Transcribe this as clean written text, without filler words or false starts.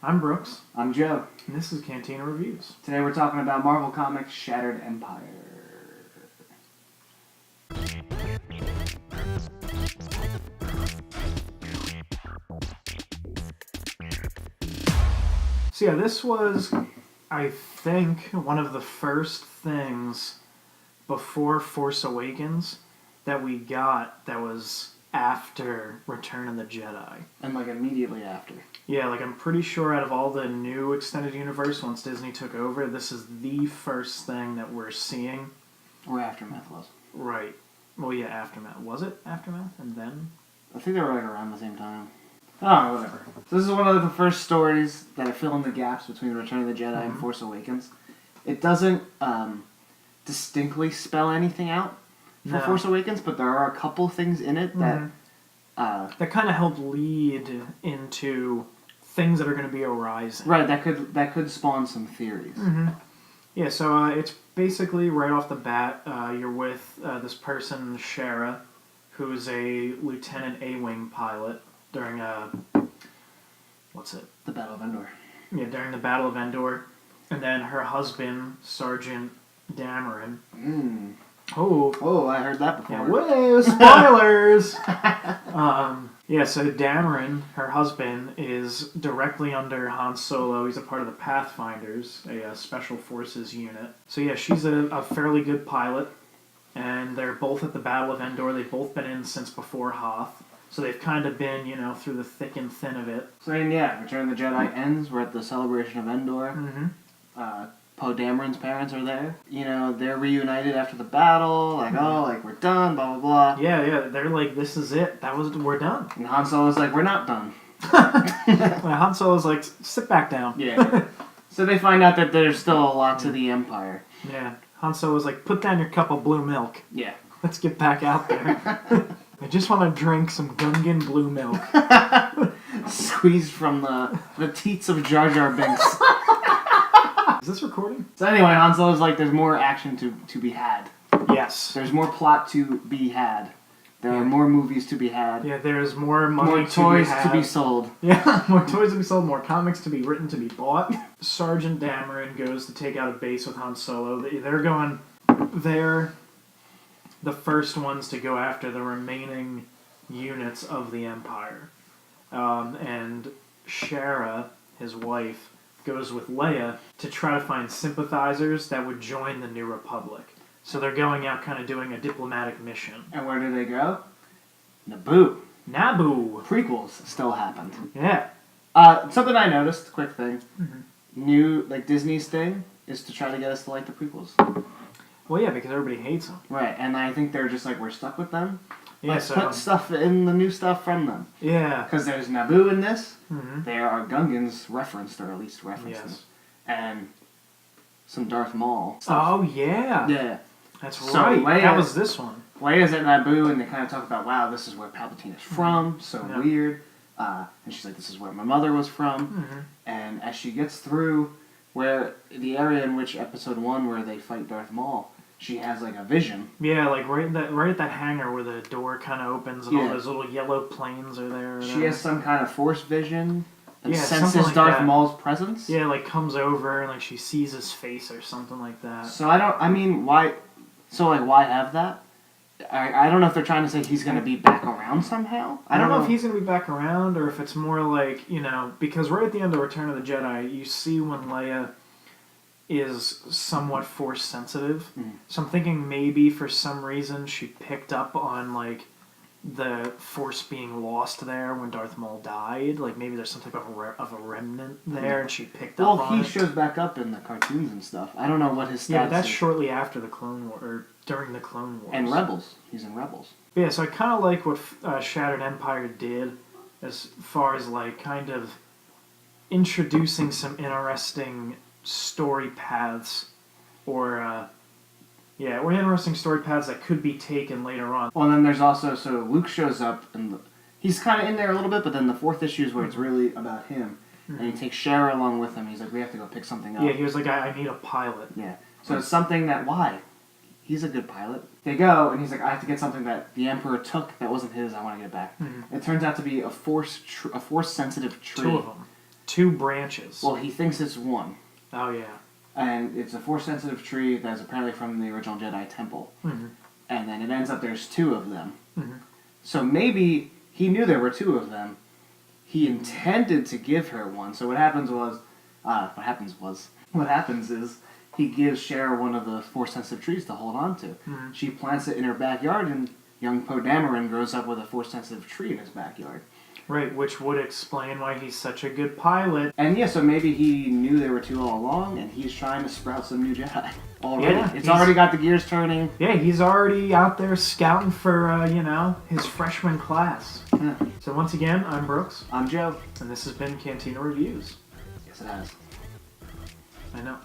I'm Brooks. I'm Joe. And this is Cantina Reviews. Today we're talking about Marvel Comics' Shattered Empire. So yeah, this was, I think, one of the first things before Force Awakens that we got that was after Return of the Jedi. And immediately after. Yeah, I'm pretty sure out of all the new extended universe, once Disney took over, this is the first thing that we're seeing. Or Aftermath was. Right. Well, yeah, Aftermath. Was it Aftermath and then? I think they were around the same time. Oh, whatever. So this is one of the first stories that are filling the gaps between Return of the Jedi and Force Awakens. It doesn't distinctly spell anything out for Force Awakens, but there are a couple things in it that... that kind of help lead into things that are going to be arising. Right, that could spawn some theories. Mm-hmm. Yeah, so it's basically right off the bat, you're with this person, Shara, who's a Lieutenant A-Wing pilot during what's it? The Battle of Endor. Yeah, during the Battle of Endor. And then her husband, Sergeant Dameron. Oh, I heard that before. Yeah, whoa, spoilers! Yeah, so Dameron, her husband, is directly under Han Solo. He's a part of the Pathfinders, a special forces unit. So yeah, she's a fairly good pilot, and they're both at the Battle of Endor. They've both been in since before Hoth. So they've kind of been, through the thick and thin of it. So Return of the Jedi ends. We're at the celebration of Endor. Mm-hmm. Poe Dameron's parents are there. They're reunited after the battle. We're done, blah, blah, blah. Yeah, they're like, this is it. We're done. And Han Solo's like, we're not done. Han Solo's like, sit back down. Yeah. So they find out that there's still a lot to the Empire. Yeah. Han Solo's like, put down your cup of blue milk. Yeah. Let's get back out there. I just want to drink some Gungan blue milk. Squeezed from the teats of Jar Jar Binks. Is this recording? So anyway, Han Solo's like, there's more action to be had. Yes. There's more plot to be had. There are more movies to be had. Yeah, there's more money more toys to be sold. Yeah, more toys to be sold, more comics to be written, to be bought. Sergeant Dameron goes to take out a base with Han Solo. They're the first ones to go after the remaining units of the Empire. And Shara, his wife, goes with Leia to try to find sympathizers that would join the New Republic. So they're going out kind of doing a diplomatic mission. And where do they go? Naboo. Prequels still happened. Yeah. Something I noticed, quick thing. New, Disney's thing is to try to get us to like the prequels. Well, yeah, because everybody hates them. Right, and I think they're just we're stuck with them. Yeah, Let's put stuff in the new stuff from them. Yeah. Because there's Naboo in this. Mm-hmm. There are Gungans referenced, or at least referenced. Yes. And some Darth Maul stuff. Oh, yeah. Yeah. That's right. Leia, that was this one. Leia's at Naboo, and they kind of talk about, wow, this is where Palpatine is from. So weird. And she's like, this is where my mother was from. Mm-hmm. And as she gets through the area in which Episode 1 where they fight Darth Maul, she has a vision. Yeah, right at that hangar where the door kind of opens and all those little yellow planes are there. She has some kind of force vision and senses like Darth that. Maul's presence. Yeah, comes over and she sees his face or something like that. So why? So why have that? I don't know if they're trying to say he's going to be back around somehow. I don't know if he's going to be back around or if it's more because right at the end of Return of the Jedi, you see when Leia is somewhat force sensitive. So I'm thinking maybe for some reason she picked up on the force being lost there when Darth Maul died. Maybe there's some type of a remnant there and she picked up on it. Well, he shows back up in the cartoons and stuff. I don't know what his stats Yeah, but that's shortly after the Clone War, or during the Clone Wars. And Rebels. He's in Rebels. Yeah, so I kind of like what Shattered Empire did as far as kind of introducing some interesting story paths or interesting story paths that could be taken later on. Well, and then there's also, Luke shows up, and he's kind of in there a little bit, but then the fourth issue is where it's really about him. And he takes Shara along with him. He's like, we have to go pick something up. Yeah, he was like, I need a pilot. Yeah. So it's something why? He's a good pilot. They go, and he's like, I have to get something that the Emperor took that wasn't his. I want to get it back. It turns out to be a force-sensitive tree. Two of them. 2 branches. Well, he thinks it's one. Oh, yeah. And it's a Force-sensitive tree that's apparently from the original Jedi Temple. Mm-hmm. And then it ends up there's 2 of them. Mm-hmm. So maybe he knew there were 2 of them. He intended to give her one. So what happens is he gives Cher one of the Force-sensitive trees to hold on to. Mm-hmm. She plants it in her backyard, and young Poe Dameron grows up with a Force-sensitive tree in his backyard. Right, which would explain why he's such a good pilot. And yeah, so maybe he knew there were 2 all along, and he's trying to sprout some new Jedi already. Yeah, It's already got the gears turning. Yeah, he's already out there scouting for, his freshman class. Yeah. So once again, I'm Brooks. I'm Joe. And this has been Cantina Reviews. Yes, it has. I know.